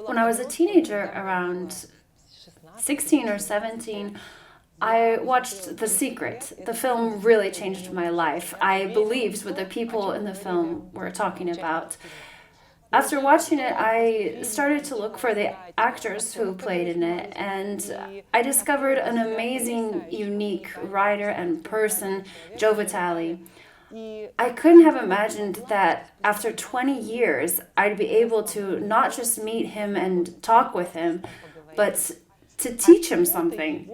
When I was a teenager, around 16 or 17, I watched The Secret. The film really changed my life. I believed what the people in the film were talking about. After watching it, I started to look for the actors who played in it, and I discovered an amazing, unique writer and person, Joe Vitale. I couldn't have imagined that after 20 years, I'd be able to not just meet him and talk with him, but to teach him something.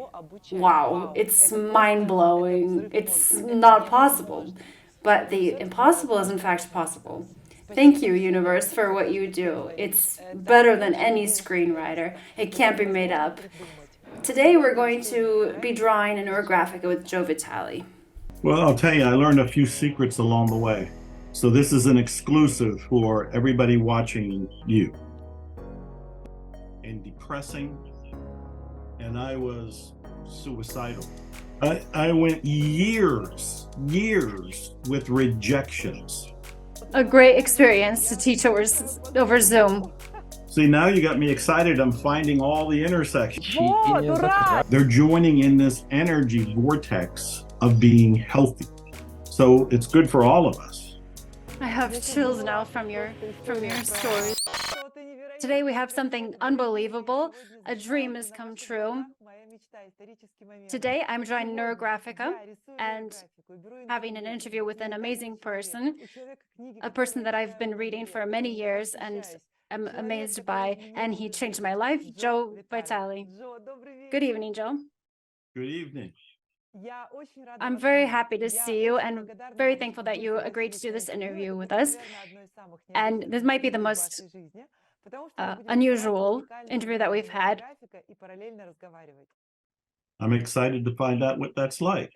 Wow, it's mind blowing. It's not possible. But the impossible is, in fact, possible. Thank you, universe, for what you do. It's better than any screenwriter. It can't be made up. Today, we're going to be drawing a Neurographica with Joe Vitale. Well, I'll tell you, I learned a few secrets along the way. So this is an exclusive for everybody watching you. And depressing, and I was suicidal. I went years with rejections. A great experience to teach over Zoom. See, now you got me excited. I'm finding all the intersections. They're joining in this energy vortex of being healthy. So it's good for all of us. I have chills now from your stories. Today we have something unbelievable. A dream has come true. Today I'm drawing Neurographica and having an interview with an amazing person, a person that I've been reading for many years and am amazed by, and he changed my life, Joe Vitale. Good evening, Joe. Good evening. I'm very happy to see you and very thankful that you agreed to do this interview with us. And this might be the most unusual interview that we've had. I'm excited to find out what that's like.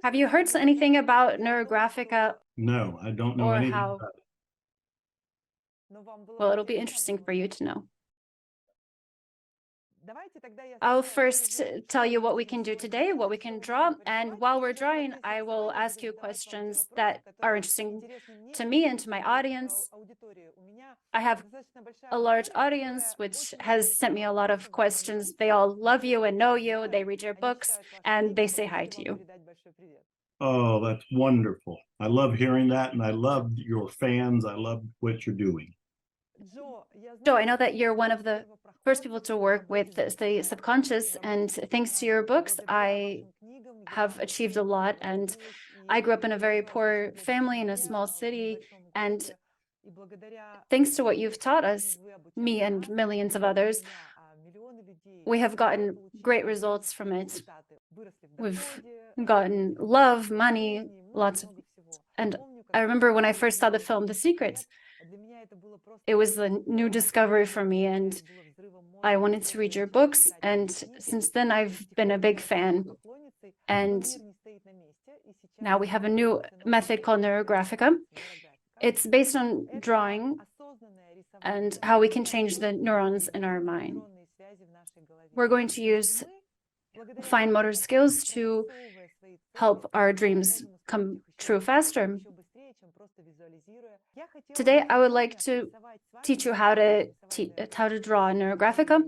Have you heard anything about Neurographica? No, I don't know anything how... about it. Well, it'll be interesting for you to know. I'll first tell you what we can do today, what we can draw, and while we're drawing, I will ask you questions that are interesting to me and to my audience. I have a large audience which has sent me a lot of questions. They all love you and know you, they read your books, and they say hi to you. Oh, that's wonderful. I love hearing that, and I love your fans. I love what you're doing. Joe, I know that you're one of the first people to work with the subconscious, and thanks to your books, I have achieved a lot. And I grew up in a very poor family in a small city, and thanks to what you've taught us, me and millions of others, we have gotten great results from it. We've gotten love, money, lots of, and I remember when I first saw the film The Secret, it was a new discovery for me, and I wanted to read your books, and since then I've been a big fan. And now we have a new method called Neurographica. It's based on drawing and how we can change the neurons in our mind. We're going to use fine motor skills to help our dreams come true faster. Today, I would like to teach you how to draw Neurographica.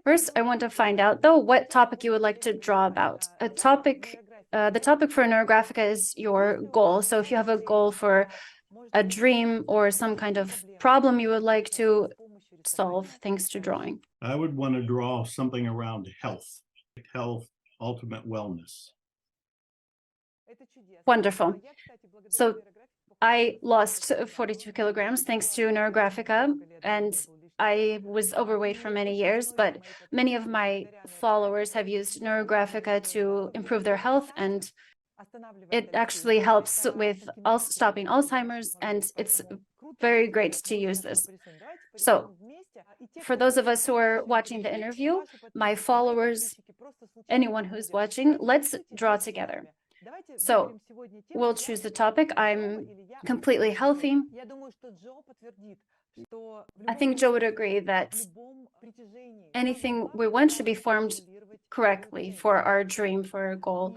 First, I want to find out, though, what topic you would like to draw about. The topic for Neurographica is your goal. So if you have a goal for a dream or some kind of problem you would like to solve thanks to drawing. I would want to draw something around health, ultimate wellness. Wonderful. So I lost 42 kilograms thanks to Neurographica, and I was overweight for many years, but many of my followers have used Neurographica to improve their health, and it actually helps with stopping Alzheimer's, and it's very great to use this. So for those of us who are watching the interview, my followers, anyone who's watching, let's draw together. So we'll choose the topic. I'm completely healthy. I think Joe would agree that anything we want should be formed correctly for our dream, for our goal.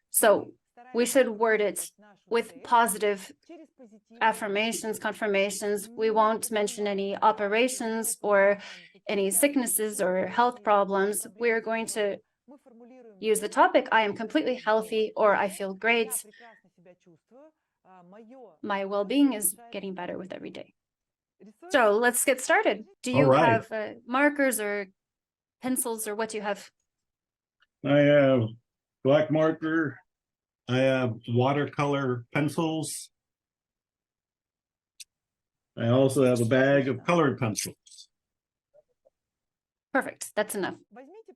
So we should word it with positive affirmations, confirmations. We won't mention any operations or any sicknesses or health problems. We're going to use the topic, I am completely healthy, or I feel great. My well-being is getting better with every day. So let's get started. Do you have markers or pencils, or what do you have? I have black marker. I have watercolor pencils. I also have a bag of colored pencils. Perfect, that's enough.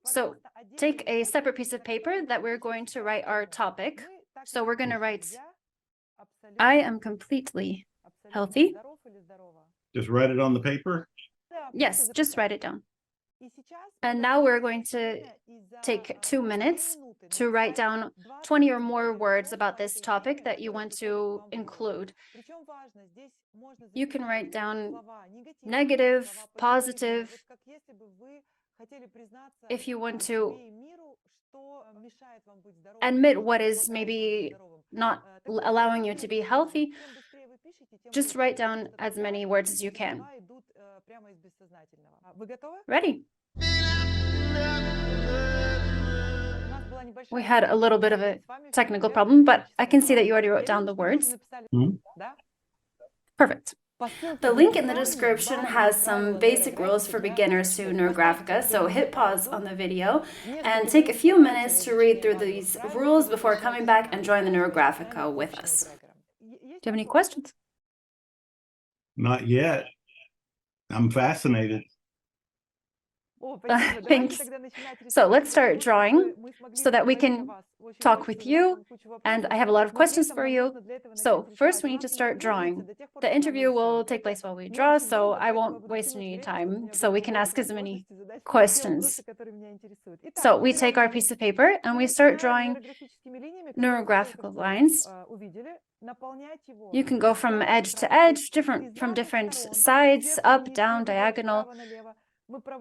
So take a separate piece of paper that we're going to write our topic. So we're going to write, I am completely healthy. Just write it on the paper? Yes, just write it down. And now we're going to take 2 minutes to write down 20 or more words about this topic that you want to include. You can write down negative, positive. If you want to admit what is maybe not allowing you to be healthy, just write down as many words as you can. Ready? We had a little bit of a technical problem, but I can see that you already wrote down the words. Perfect. The link in the description has some basic rules for beginners to Neurographica, so hit pause on the video and take a few minutes to read through these rules before coming back and join the Neurographica with us. Do you have any questions? Not yet. I'm fascinated. Thanks. So let's start drawing so that we can talk with you, and I have a lot of questions for you. So first we need to start drawing. The interview will take place while we draw, so I won't waste any time, so we can ask as many questions. So we take our piece of paper and we start drawing neurographical lines. You can go from edge to edge, from different sides, up, down, diagonal.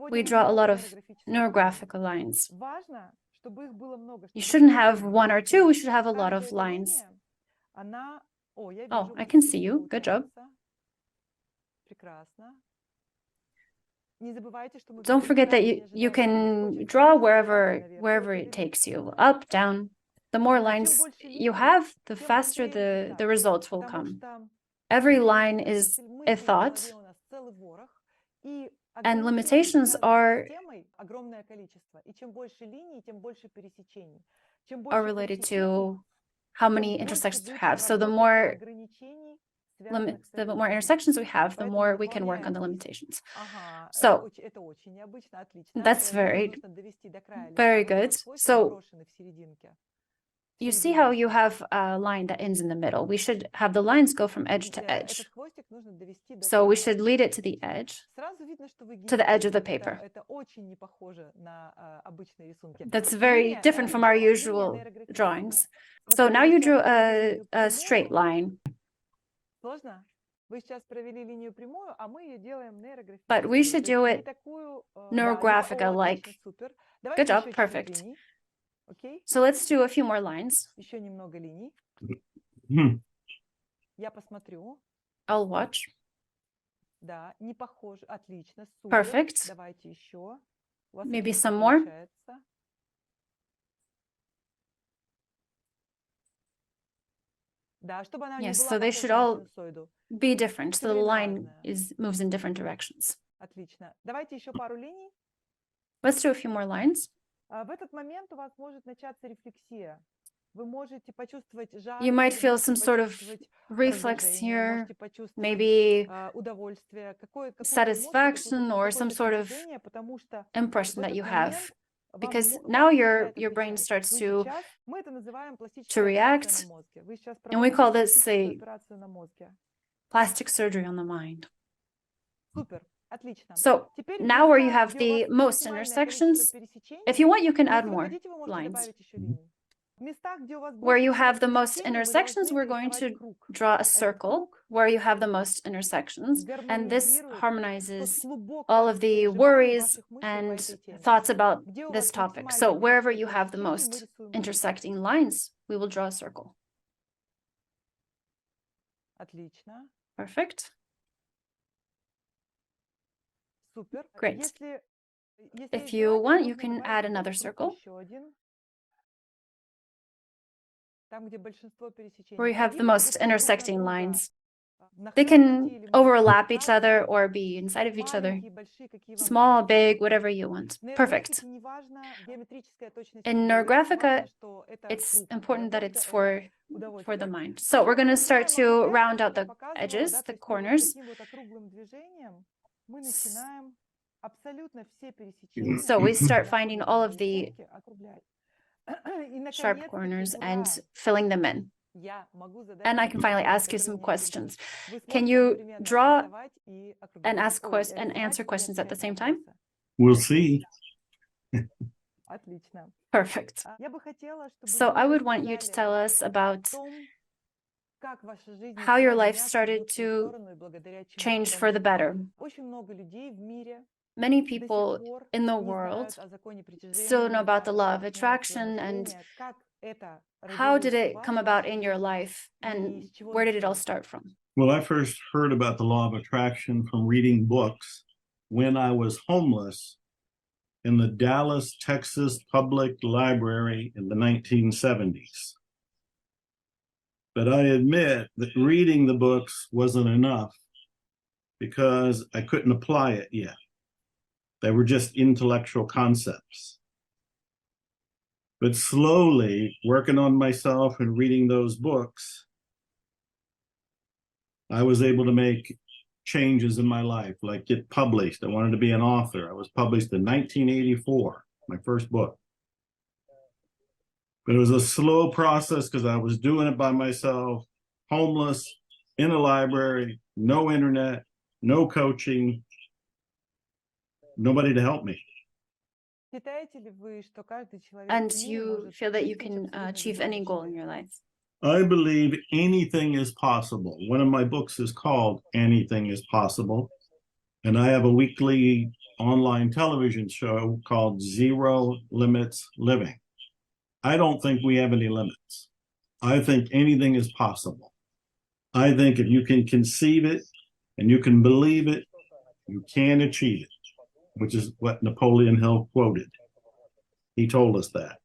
We draw a lot of neurographical lines. You shouldn't have one or two, we should have a lot of lines. Oh, I can see you. Good job. Don't forget that you can draw wherever it takes you, up, down. The more lines you have, the faster the results will come. Every line is a thought, and limitations are related to how many intersections we have. So the more intersections we have, the more we can work on the limitations. So that's very good. So you see how you have a line that ends in the middle. We should have the lines go from edge to edge. So we should lead it to the edge of the paper. That's very different from our usual drawings. So now you drew a straight line. But we should do it Neurographica like. Good job, perfect. So let's do a few more lines. I'll watch. Perfect. Maybe some more. Yes, so they should all be different. So the line moves in different directions. Let's do a few more lines. You might feel some sort of reflex here, maybe satisfaction or some sort of impression that you have, because now your brain starts to react, and we call this a plastic surgery on the mind. So now where you have the most intersections, if you want, you can add more lines. Where you have the most intersections, we're going to draw a circle where you have the most intersections, and this harmonizes all of the worries and thoughts about this topic. So wherever you have the most intersecting lines, we will draw a circle. Perfect. Great. If you want, you can add another circle where you have the most intersecting lines. They can overlap each other or be inside of each other. Small, big, whatever you want. Perfect. In Neurographica, it's important that it's for the mind. So we're going to start to round out the edges, the corners. So we start finding all of the sharp corners and filling them in. And I can finally ask you some questions. Can you draw and answer questions at the same time? We'll see. Perfect. So I would want you to tell us about how your life started to change for the better. Many people in the world still don't know about the law of attraction, and how did it come about in your life, and where did it all start from? Well, I first heard about the law of attraction from reading books when I was homeless in the Dallas, Texas Public Library in the 1970s. But I admit that reading the books wasn't enough because I couldn't apply it yet. They were just intellectual concepts. But slowly, working on myself and reading those books, I was able to make changes in my life, like get published. I wanted to be an author. I was published in 1984, my first book. But it was a slow process because I was doing it by myself, homeless, in a library, no internet, no coaching, nobody to help me. And you feel that you can achieve any goal in your life? I believe anything is possible. One of my books is called Anything is Possible. And I have a weekly online television show called Zero Limits Living. I don't think we have any limits. I think anything is possible. I think if you can conceive it and you can believe it, you can achieve it, which is what Napoleon Hill quoted. He told us that.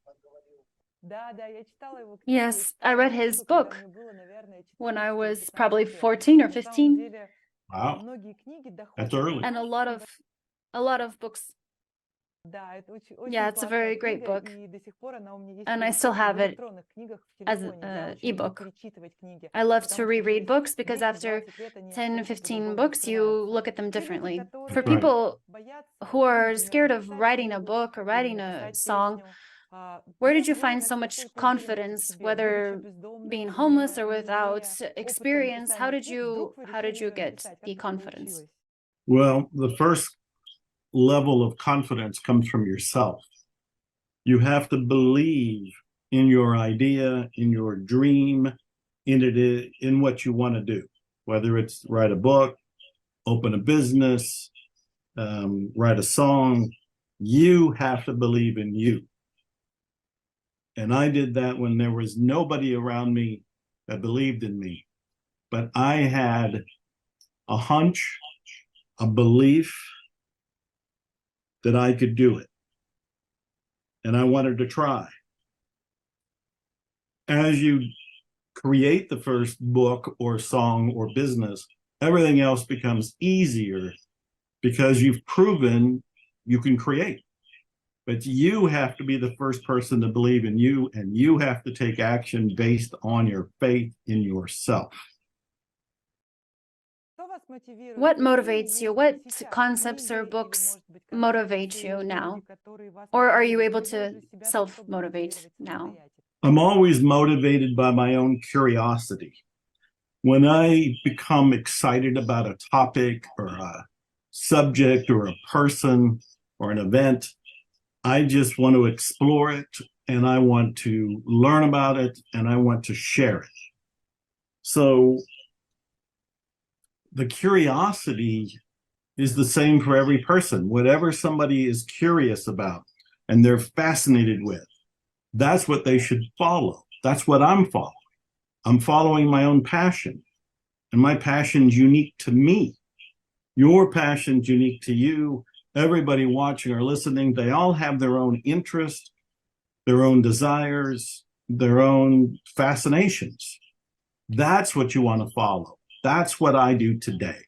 Yes, I read his book when I was probably 14 or 15. Wow, that's early. And a lot of books. Yeah, it's a very great book. And I still have it as an ebook. I love to reread books because after 10, 15 books, you look at them differently. For people who are scared of writing a book or writing a song, where did you find so much confidence, whether being homeless or without experience? How did you get the confidence? Well, the first level of confidence comes from yourself. You have to believe in your idea, in your dream, in what you want to do, whether it's write a book, open a business, write a song. You have to believe in you. And I did that when there was nobody around me that believed in me. But I had a hunch, a belief that I could do it. And I wanted to try. As you create the first book or song or business, everything else becomes easier because you've proven you can create. But you have to be the first person to believe in you, and you have to take action based on your faith in yourself. What motivates you? What concepts or books motivate you now? Or are you able to self-motivate now? I'm always motivated by my own curiosity. When I become excited about a topic or a subject or a person or an event, I just want to explore it, and I want to learn about it, and I want to share it. So the curiosity is the same for every person. Whatever somebody is curious about and they're fascinated with, that's what they should follow. That's what I'm following. I'm following my own passion. And my passion's unique to me. Your passion's unique to you. Everybody watching or listening, they all have their own interests, their own desires, their own fascinations. That's what you want to follow. That's what I do today.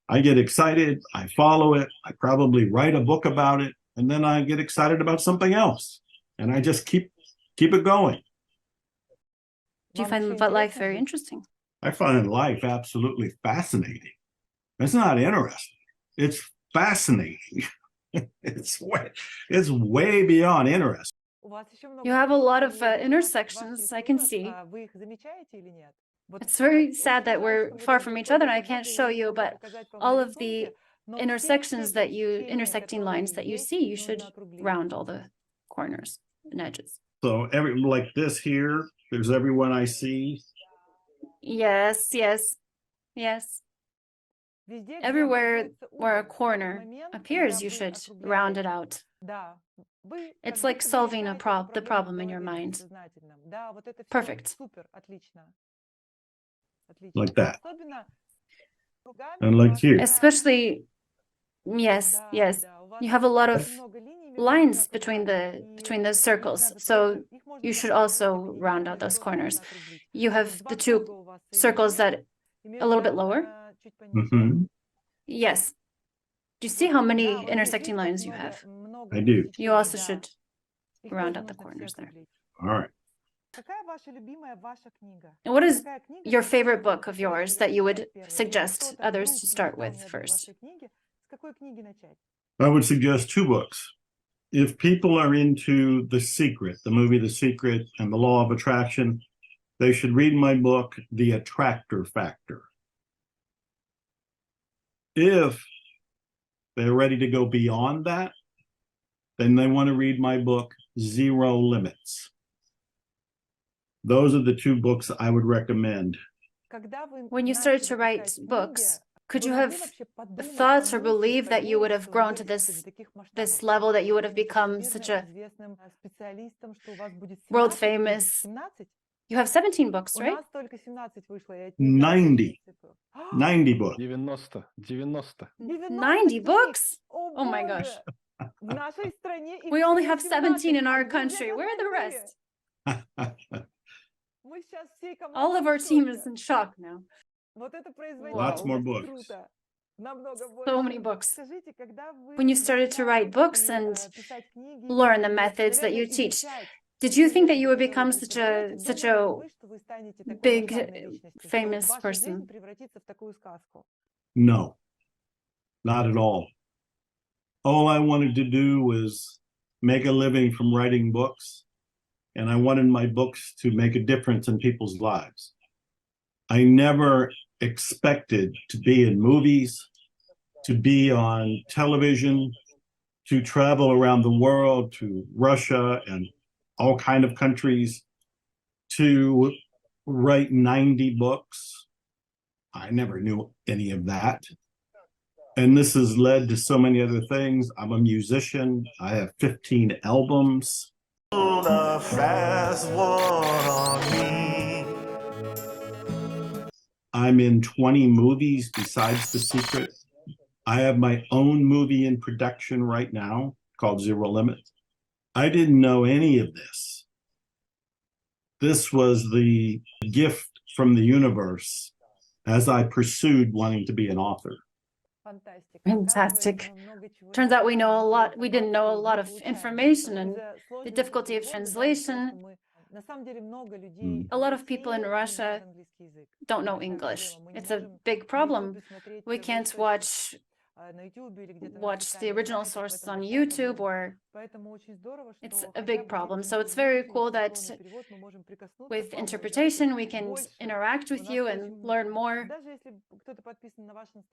I get excited, I follow it, I probably write a book about it, and then I get excited about something else. And I just keep it going. Do you find life very interesting? I find life absolutely fascinating. It's not interesting. It's fascinating. It's way beyond interesting. You have a lot of intersections, I can see. It's very sad that we're far from each other and I can't show you, but all of the intersecting lines that you see, you should round all the corners and edges. So like this here, there's everyone I see. Yes, yes, yes. Everywhere where a corner appears, you should round it out. It's like solving the problem in your mind. Perfect. Like that. And like here. Especially, yes, yes. You have a lot of lines between the circles, so you should also round out those corners. You have the two circles that a little bit lower. Mm-hmm. Yes. Do you see how many intersecting lines you have? I do. You also should round out the corners there. All right. And what is your favorite book of yours that you would suggest others to start with first? I would suggest two books. If people are into The Secret, the movie The Secret and the Law of Attraction, they should read my book, The Attractor Factor. If they're ready to go beyond that, then they want to read my book, Zero Limits. Those are the two books I would recommend. When you started to write books, could you have thoughts or believe that you would have grown to this level, that you would have become such a world famous? You have 17 books, right? 90 books. 90 books? Oh my gosh. We only have 17 in our country. Where are the rest? All of our team is in shock now. Lots more books. So many books. When you started to write books and learn the methods that you teach, did you think that you would become such a big, famous person? No, not at all. All I wanted to do was make a living from writing books, and I wanted my books to make a difference in people's lives. I never expected to be in movies, to be on television, to travel around the world, to Russia and all kind of countries, to write 90 books. I never knew any of that. And this has led to so many other things. I'm a musician. I have 15 albums. I'm in 20 movies besides The Secret. I have my own movie in production right now called Zero Limits. I didn't know any of this. This was the gift from the universe as I pursued wanting to be an author. Fantastic. Turns out we know a lot. We didn't know a lot of information and the difficulty of translation. A lot of people in Russia don't know English. It's a big problem. We can't watch the original sources on YouTube, or it's a big problem. So it's very cool that with interpretation we can interact with you and learn more.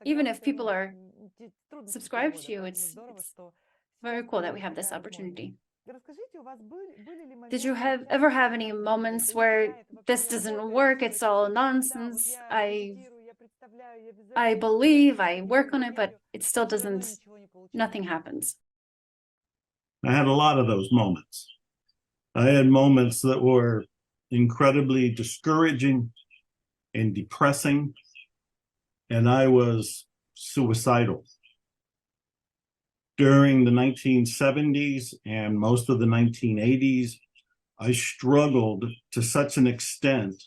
Even if people are subscribed to you, it's very cool that we have this opportunity. Did you ever have any moments where this doesn't work, it's all nonsense, I believe, I work on it, but it still doesn't, nothing happens? I had a lot of those moments. I had moments that were incredibly discouraging and depressing. and I was suicidal. During the 1970s and most of the 1980s, I struggled to such an extent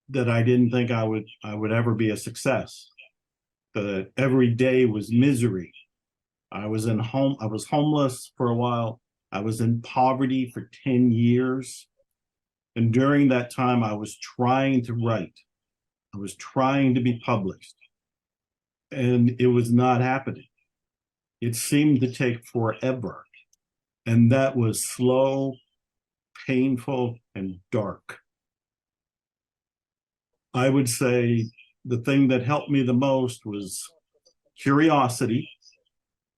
that I didn't think I would ever be a success. That every day was misery. I was homeless for a while. I was in poverty for 10 years. And during that time, I was trying to write. I was trying to be published. And it was not happening. It seemed to take forever. And that was slow, painful, and dark. I would say the thing that helped me the most was curiosity,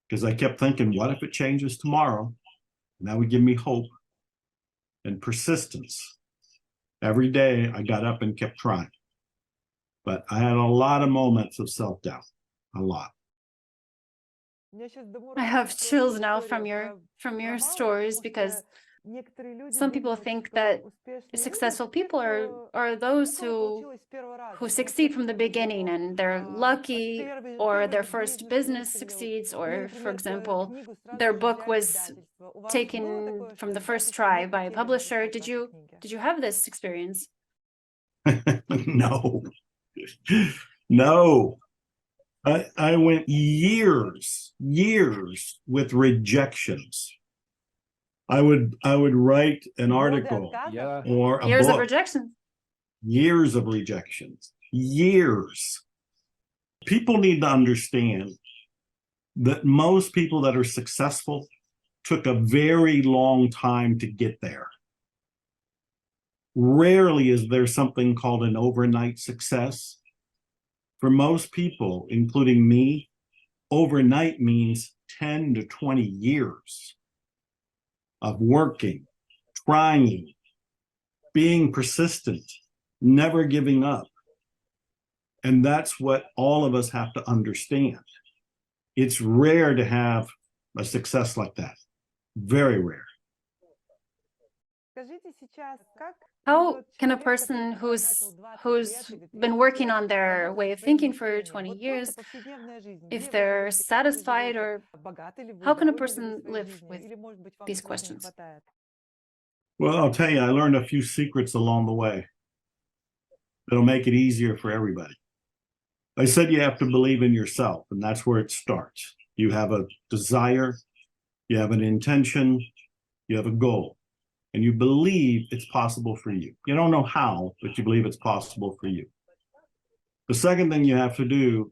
because I kept thinking, what if it changes tomorrow? And that would give me hope. And persistence. Every day I got up and kept trying. But I had a lot of moments of self-doubt, a lot. I have chills now from your stories, because some people think that successful people are those who succeed from the beginning and they're lucky, or their first business succeeds, or, for example, their book was taken from the first try by a publisher. Did you have this experience? No. No. I went years with rejections. I would write an article or a Years book. of rejection. Years of rejections. Years. People need to understand that most people that are successful took a very long time to get there. Rarely is there something called an overnight success. For most people, including me, overnight means 10 to 20 years of working, trying, being persistent, never giving up. And that's what all of us have to understand. It's rare to have a success like that. Very rare. How can a person who's been working on their way of thinking for 20 years, if they're satisfied, or how can a person live with these questions? Well, I'll tell you, I learned a few secrets along the way that'll make it easier for everybody. I said you have to believe in yourself, and that's where it starts. You have a desire, you have an intention, you have a goal. And you believe it's possible for you. You don't know how, but you believe it's possible for you. The second thing you have to do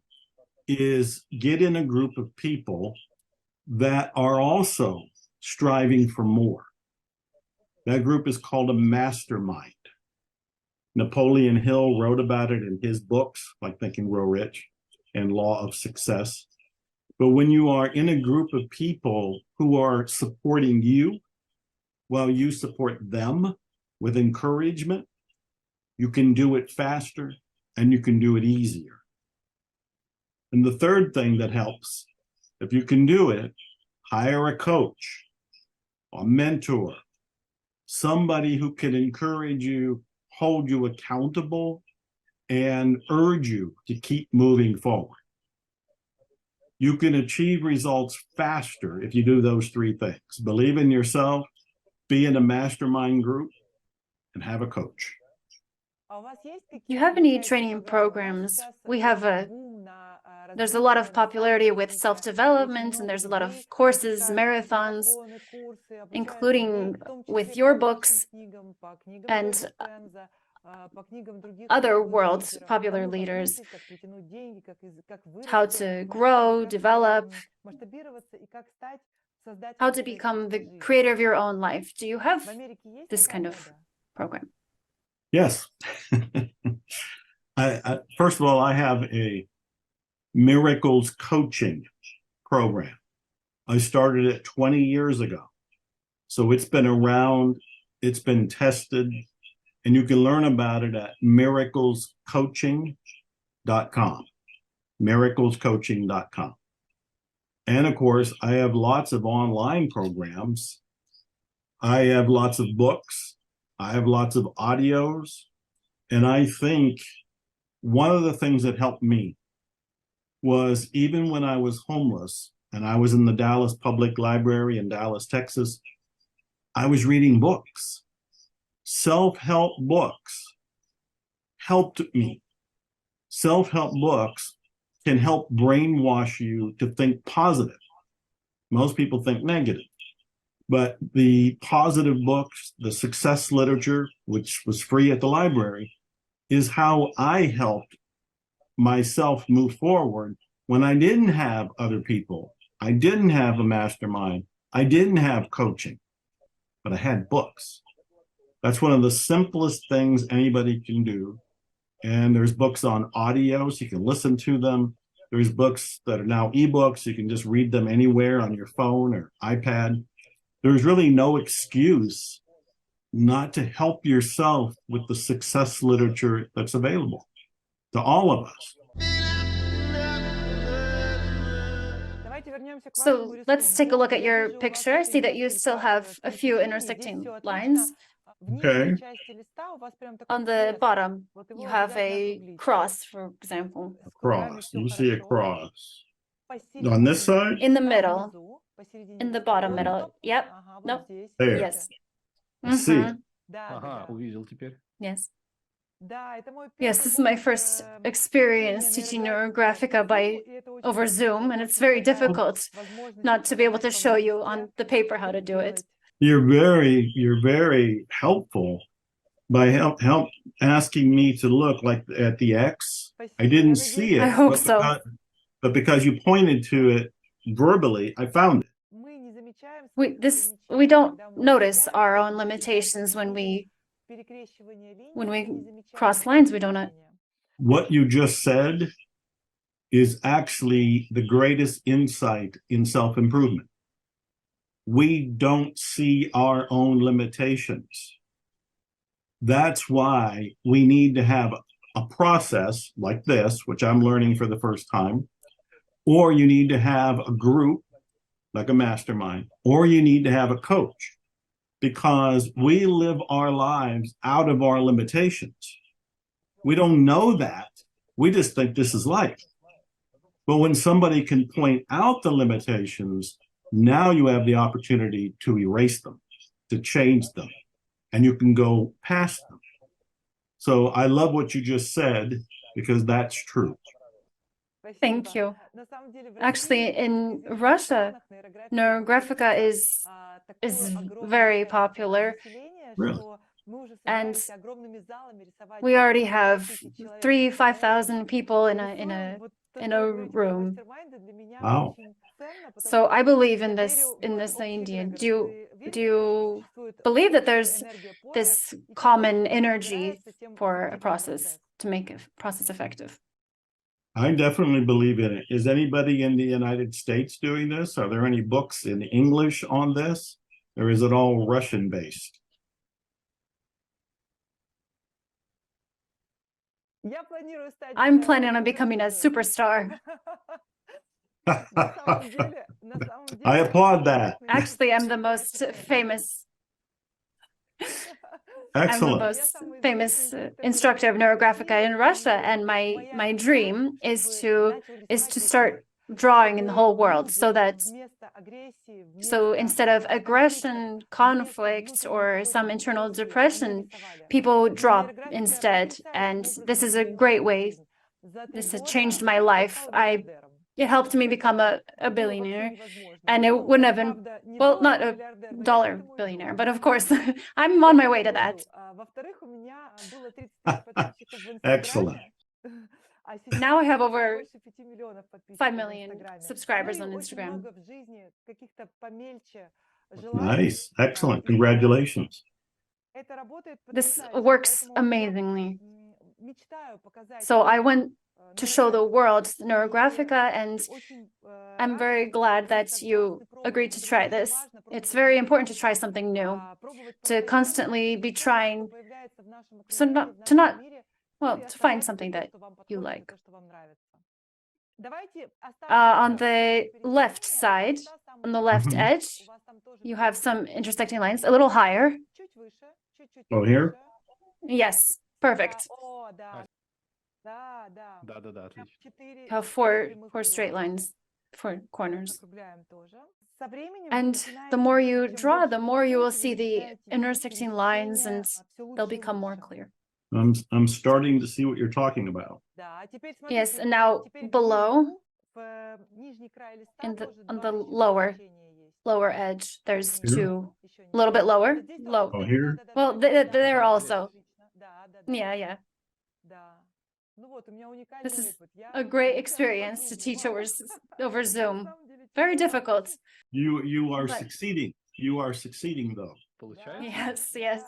is get in a group of people that are also striving for more. That group is called a mastermind. Napoleon Hill wrote about it in his books, like Think and Grow Rich and Law of Success. But when you are in a group of people who are supporting you, while you support them with encouragement, you can do it faster and you can do it easier. And the third thing that helps, if you can do it, hire a coach, a mentor, somebody who can encourage you, hold you accountable, and urge you to keep moving forward. You can achieve results faster if you do those three things. Believe in yourself, be in a mastermind group, and have a coach. Do you have any training programs? There's a lot of popularity with self-development, and there's a lot of courses, marathons, including with your books and other world popular leaders, how to grow, develop, how to become the creator of your own life. Do you have this kind of program? Yes. First of all, I have a miracles coaching program. I started it 20 years ago. So it's been around, it's been tested, and you can learn about it at miraclescoaching.com. Miraclescoaching.com. And of course, I have lots of online programs. I have lots of books. I have lots of audios. And I think one of the things that helped me was even when I was homeless and I was in the Dallas Public Library in Dallas, Texas, I was reading books. Self-help books helped me. Self-help books can help brainwash you to think positive. Most people think negative. But the positive books, the success literature, which was free at the library, is how I helped myself move forward when I didn't have other people. I didn't have a mastermind. I didn't have coaching, but I had books. That's one of the simplest things anybody can do. And there's books on audio, so you can listen to them. There's books that are now ebooks. You can just read them anywhere on your phone or iPad. There's really no excuse not to help yourself with the success literature that's available to all of us. So let's take a look at your picture. See that you still have a few intersecting lines. Okay. On the bottom, you have a cross, for example. A cross. You see a cross. On this side? In the middle. In the bottom middle. Yep. Nope. There. Yes. I see. Увидел теперь. Yes. Yes, this is my first experience teaching Neurographica over Zoom, and it's very difficult not to be able to show you on the paper how to do it. You're very helpful by help asking me to look like at the X. I didn't see it. I hope so. But because you pointed to it verbally, I found it. We don't notice our own limitations when we cross lines. We don't. What you just said is actually the greatest insight in self-improvement. We don't see our own limitations. That's why we need to have a process like this, which I'm learning for the first time, or you need to have a group like a mastermind, or you need to have a coach, because we live our lives out of our limitations. We don't know that. We just think this is life. But when somebody can point out the limitations, now you have the opportunity to erase them, to change them, and you can go past them. So I love what you just said, because that's true. Thank you. Actually, in Russia, Neurographica is very popular. Really? And we already have 5,000 people in a room. Wow. So I believe in this idea. Do you believe that there's this common energy for a process to make a process effective? I definitely believe in it. Is anybody in the United States doing this? Are there any books in English on this? Or is it all Russian based? I'm planning on becoming a superstar. I applaud that. Actually, I'm the most famous. Excellent. I'm the most famous instructor of Neurographica in Russia, and my dream is to start drawing in the whole world, so instead of aggression, conflict, or some internal depression, people drop instead. And this is a great way. This has changed my life. It helped me become a billionaire, and it wouldn't have been, well, not a dollar billionaire, but of course, I'm on my way to that. Excellent. Now I have over 5 million subscribers on Instagram. Nice. Excellent. Congratulations. This works amazingly. So I went to show the world Neurographica, and I'm very glad that you agreed to try this. It's very important to try something new, to constantly be trying, to find something that you like. On the left side, on the left edge, you have some intersecting lines, a little higher. Oh, here? Yes, perfect. Да, отлично. Have four straight lines, four corners. And the more you draw, the more you will see the intersecting lines and they'll become more clear. I'm starting to see what you're talking about. Yes, and now below, on the lower edge, there's Here? two, a little bit lower. Oh, here? Well, there also. Yeah. This is a great experience to teach over Zoom. Very difficult. You are But- succeeding. You are succeeding, though. Получается? Yes.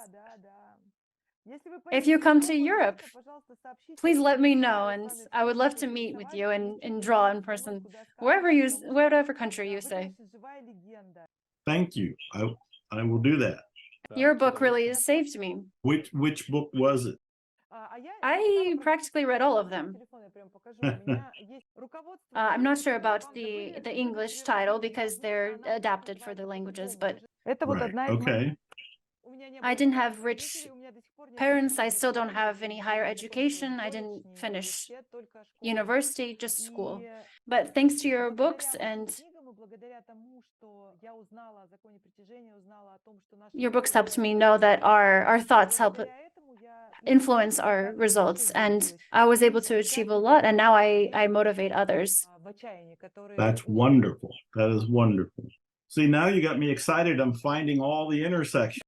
If you come to Europe, please let me know, and I would love to meet with you and draw in person, whatever country you say. Thank you. I will do that. Your book really saved me. Which book was it? I practically read all of them. I'm not sure about the English title because they're adapted for the languages, but Right. Okay. I didn't have rich parents. I still don't have any higher education. I didn't finish university, just school. But thanks to your books and your books helped me know that our thoughts help influence our results. And I was able to achieve a lot. And now I motivate others. That's wonderful. That is wonderful. See, now you got me excited. I'm finding all the intersections.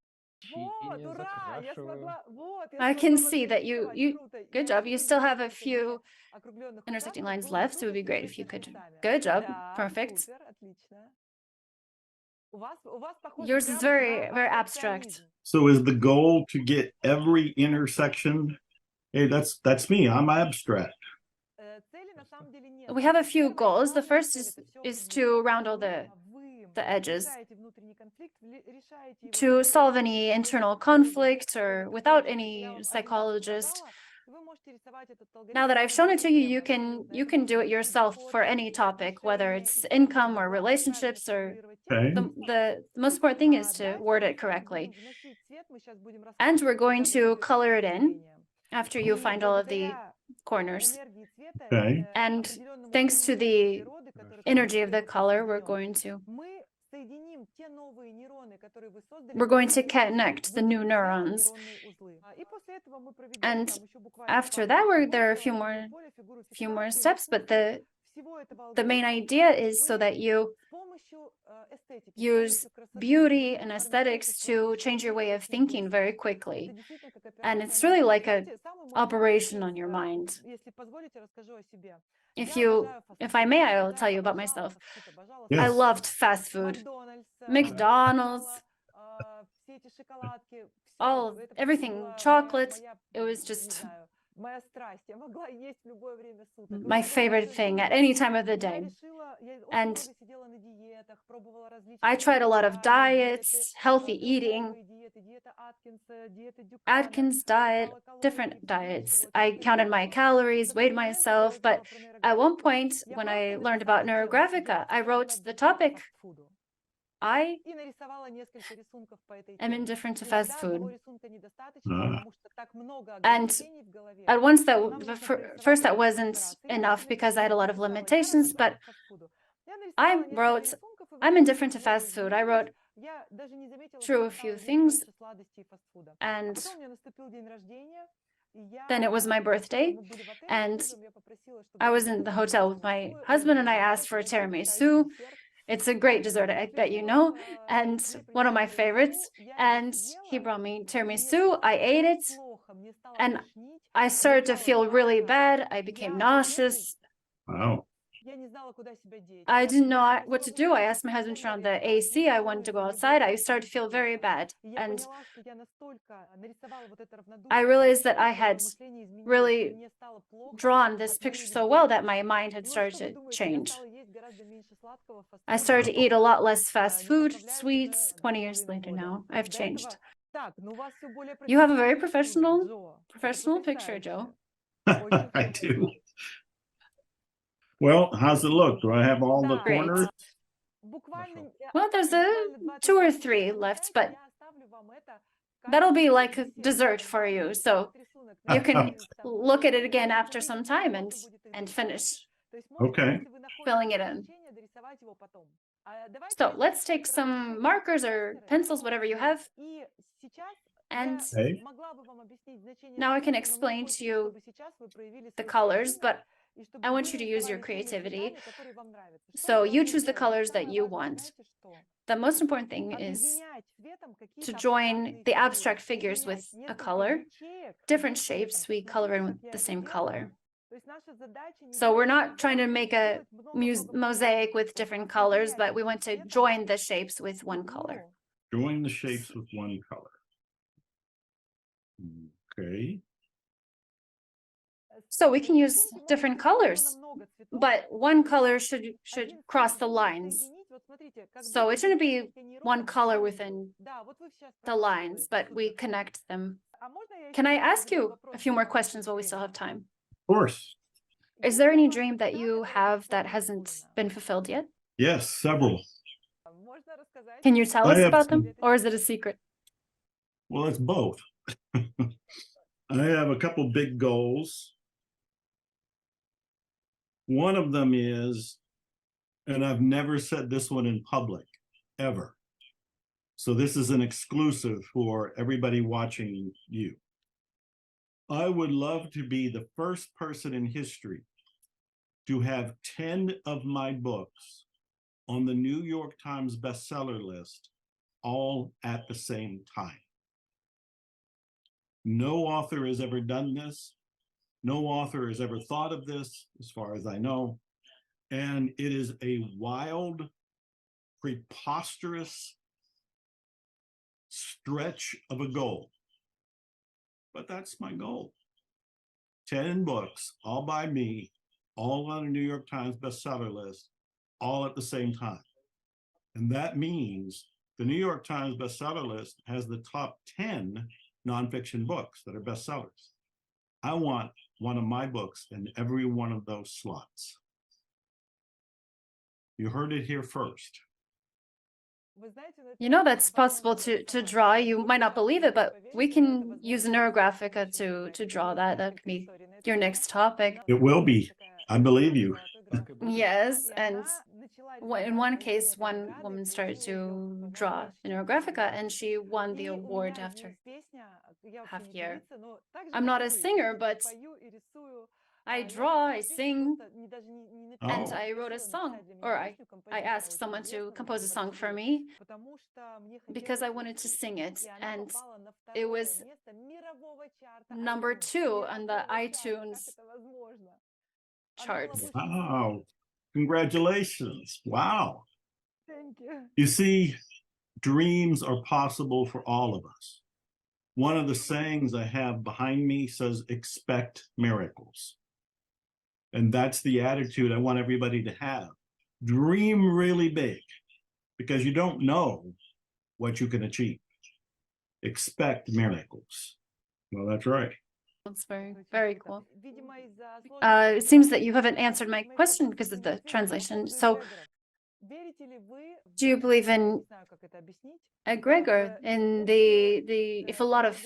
I can see that you good job. You still have a few intersecting lines left. So it would be great if you could. Good job. Perfect. Yours is very, very abstract. So is the goal to get every intersection? Hey, that's me. I'm abstract. We have a few goals. The first is to round all the edges, to solve any internal conflict or without any psychologist. Now that I've shown it to you, you can do it yourself for any topic, whether it's income or relationships or Okay. the most important thing is to word it correctly. And we're going to color it in after you find all of the corners. Okay. And thanks to the energy of the color, we're going to connect the new neurons. And after that, there are a few more steps, but the main idea is so that you use beauty and aesthetics to change your way of thinking very quickly. And it's really like an operation on your mind. If I may, I'll tell you about myself. Yes. I loved fast food, McDonald's, everything, chocolate. It was just my favorite thing at any time of the day. And I tried a lot of diets, healthy eating, Atkins diet, different diets. I counted my calories, weighed myself, but at one point when I learned about Neurographica, I wrote the topic, I am indifferent to fast food. And at once first that wasn't enough because I had a lot of limitations, but I wrote, I'm indifferent to fast food. I wrote through a few things, and then it was my birthday, and I was in the hotel with my husband, and I asked for a tiramisu. It's a great dessert, I bet you know, and one of my favorites. And he brought me tiramisu. I ate it, and I started to feel really bad. I became nauseous. Wow. I didn't know what to do. I asked my husband to turn on the AC. I wanted to go outside. I started to feel very bad. And I realized that I had really drawn this picture so well that my mind had started to change. I started to eat a lot less fast food, sweets. 20 years later now, I've changed. You have a very professional picture, Joe. I do. Well, how's it look? Do I have all the corners? Well, there's 2 or 3 left, but that'll be like a dessert for you. So you can look at it again after some time and finish Okay. filling it in. So let's take some markers or pencils, whatever you have. And Okay. now I can explain to you the colors, but I want you to use your creativity. So you choose the colors that you want. The most important thing is to join the abstract figures with a color. Different shapes, we color in with the same color. So we're not trying to make a mosaic with different colors, but we want to join the shapes with one color. Join the shapes with one color. Okay. So we can use different colors, but one color should cross the lines. So it shouldn't be one color within the lines, but we connect them. Can I ask you a few more questions while we still have time? Of course. Is there any dream that you have that hasn't been fulfilled yet? Yes, several. Can you tell I us have about them, some. or is it a secret? Well, it's both. I have a couple big goals. One of them is, and I've never said this one in public, ever. So this is an exclusive for everybody watching you. I would love to be the first person in history to have 10 of my books on the New York Times bestseller list all at the same time. No author has ever done this. No author has ever thought of this, as far as I know. And it is a wild, preposterous stretch of a goal. But that's my goal. 10 books, all by me, all on a New York Times bestseller list, all at the same time. And that means the New York Times bestseller list has the top 10 nonfiction books that are bestsellers. I want one of my books in every one of those slots. You heard it here first. You know that's possible to draw. You might not believe it, but we can use Neurographica to draw that. That could be your next topic. It will be. I believe you. Yes, and in one case, one woman started to draw Neurographica, and she won the award after half year. I'm not a singer, but I draw, I sing, and Oh, I wrote a song, or I asked someone to compose a song for me because I wanted to sing it, and it was #2 on the iTunes charts. wow. Congratulations. Wow. Thank you. You see, dreams are possible for all of us. One of the sayings I have behind me says, expect miracles. And that's the attitude I want everybody to have. Dream really big, because you don't know what you can achieve. Expect miracles. Well, that's right. That's very, very cool. It seems that you haven't answered my question because of the translation. So, do you believe in egregor, in the if a lot of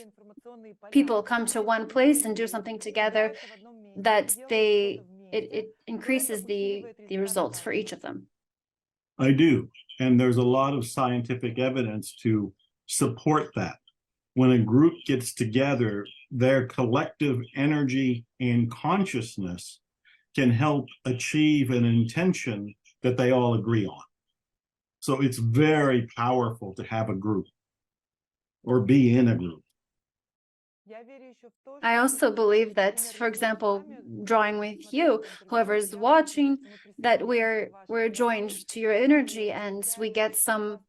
people come to one place and do something together, that it increases the results for each of them? I do. And there's a lot of scientific evidence to support that. When a group gets together, their collective energy and consciousness can help achieve an intention that they all agree on. So it's very powerful to have a group or be in a group. I also believe that, for example, drawing with you, whoever is watching, that we're joined to your energy, and we get some,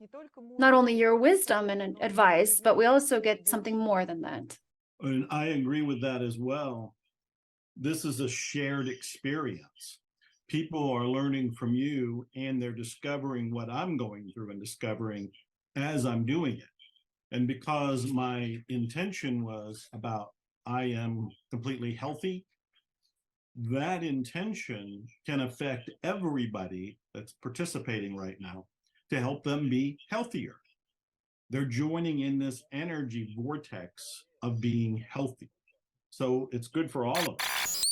not only your wisdom and advice, but we also get something more than that. And I agree with that as well. This is a shared experience. People are learning from you, and they're discovering what I'm going through and discovering as I'm doing it. And because my intention was about I am completely healthy, that intention can affect everybody that's participating right now to help them be healthier. They're joining in this energy vortex of being healthy. So it's good for all of us.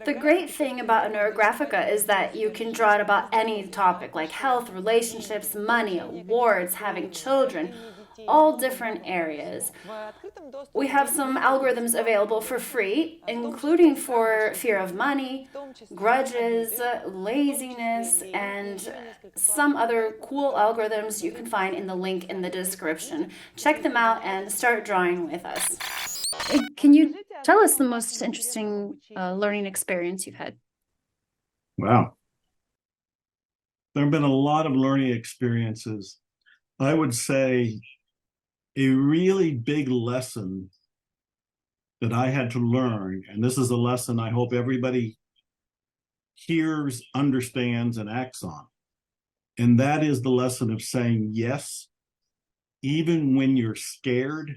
The great thing about Neurographica is that you can draw it about any topic, like health, relationships, money, awards, having children, all different areas. We have some algorithms available for free, including for fear of money, grudges, laziness, and some other cool algorithms you can find in the link in the description. Check them out and start drawing with us. Can you tell us the most interesting learning experience you've had? Wow. There have been a lot of learning experiences. I would say a really big lesson that I had to learn, and this is a lesson I hope everybody hears, understands, and acts on, and that is the lesson of saying yes, even when you're scared,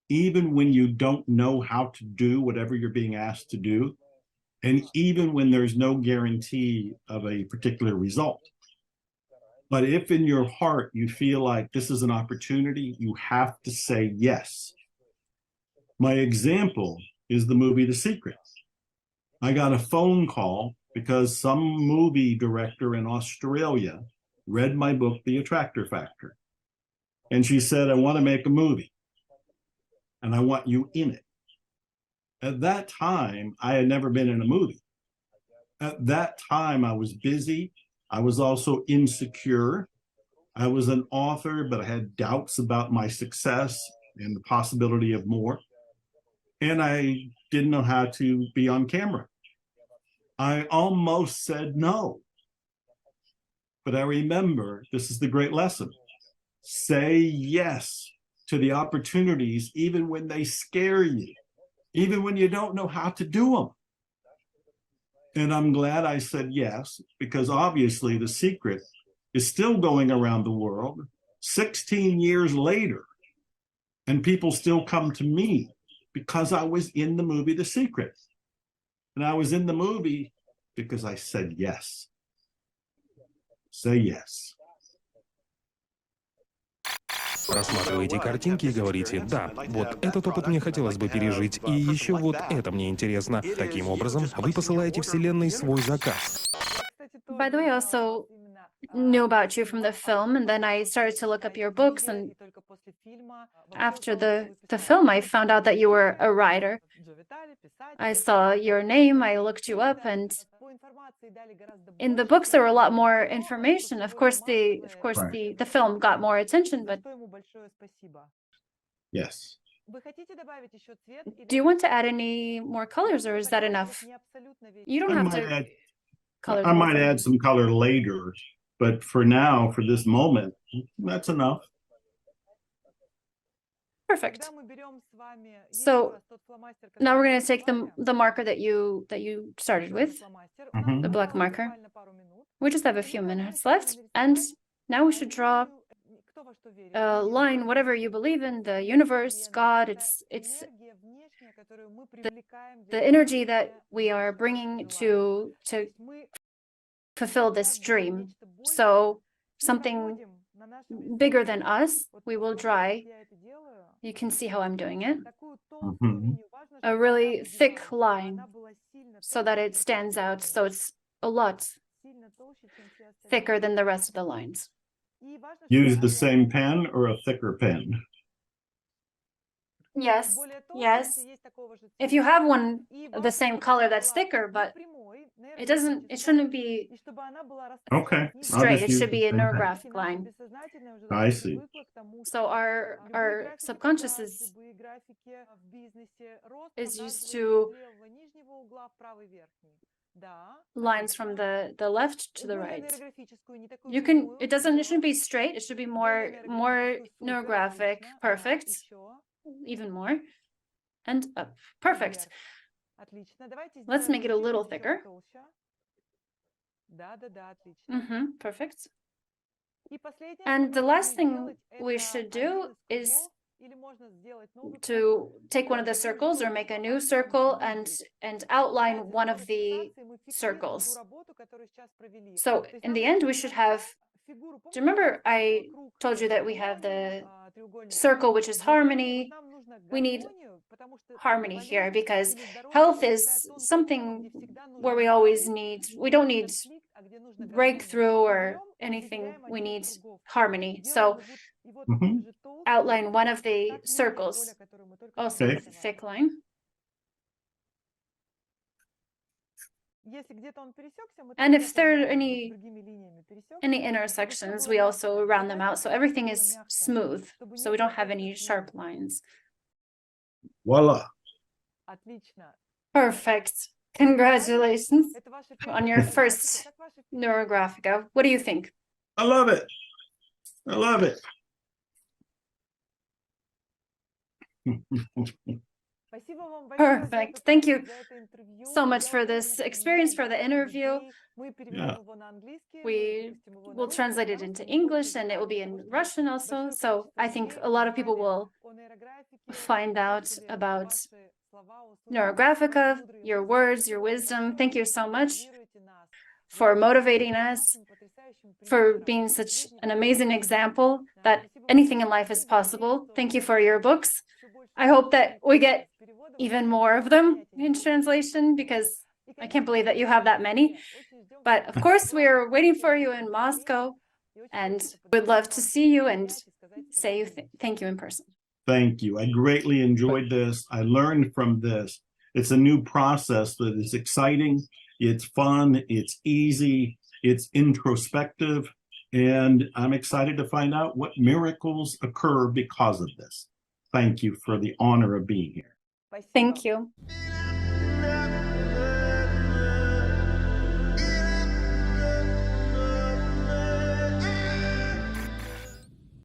even when you don't know how to do whatever you're being asked to do, and even when there's no guarantee of a particular result. But if in your heart you feel like this is an opportunity, you have to say yes. My example is the movie The Secret. I got a phone call because some movie director in Australia read my book, The Attractor Factor. And she said, I want to make a movie and I want you in it. At that time, I had never been in a movie. At that time, I was busy. I was also insecure. I was an author, but I had doubts about my success and the possibility of more. And I didn't know how to be on camera. I almost said no. But I remember, this is the great lesson. Say yes to the opportunities, even when they scare you, even when you don't know how to do them. And I'm glad I said yes, because obviously The Secret is still going around the world 16 years later, and people still come to me because I was in the movie The Secret. And I was in the movie because I said yes. Say yes. Рассматриваете картинки и говорите: да, вот этот опыт мне хотелось бы пережить, и еще вот это мне интересно. Таким образом, вы посылаете Вселенной свой заказ. By the way, I also knew about you from the film, and then I started to look up your books, and after the film, I found out that you were a writer. I saw your name, I looked you up, and in the books there were a lot more information. Of course, the film got more attention, but Yes. do you want to add any more colors, or is that enough? You don't have to color. I might add some color later, but for now, for this moment, that's enough. Perfect. So now we're going to take the marker that you started with, the black marker. We just have a few minutes left, and now we should draw a line, whatever you believe in, the universe, God. It's the energy that we are bringing to fulfill this dream. So something bigger than us, we will draw. You can see how I'm doing it. A really thick line so that it stands out. So it's a lot thicker than the rest of the lines. Use the same pen or a thicker pen? Yes, yes. If you have one of the same color that's thicker, but it shouldn't be Okay. straight. It should be a neurographic line. I see. So our subconscious is used to lines from the left to the right. It shouldn't be straight. It should be more neurographic. Perfect. Even more. And up. Perfect. Let's make it a little thicker. Perfect. And the last thing we should do is to take one of the circles or make a new circle and outline one of the circles. So in the end, we should have you remember I told you that we have the circle, which is harmony? We need harmony here because health is something where we don't need breakthrough or anything. We need harmony. So outline one of the circles, also with a thick line. And if there are any intersections, we also round them out. So everything is smooth. So we don't have any sharp lines. Voila. Perfect. Congratulations on your first Neurographica. What do you think? I love it. I love it. Perfect. Thank you so much for this experience, for the interview. Yeah. We will translate it into English and it will be in Russian also. So I think a lot of people will find out about Neurographica, your words, your wisdom. Thank you so much for motivating us, for being such an amazing example that anything in life is possible. Thank you for your books. I hope that we get even more of them in translation because I can't believe that you have that many. But of course, we're waiting for you in Moscow and would love to see you and say you thank you in person. Thank you. I greatly enjoyed this. I learned from this. It's a new process that is exciting. It's fun. It's easy. It's introspective. And I'm excited to find out what miracles occur because of this. Thank you for the honor of being here. Thank you.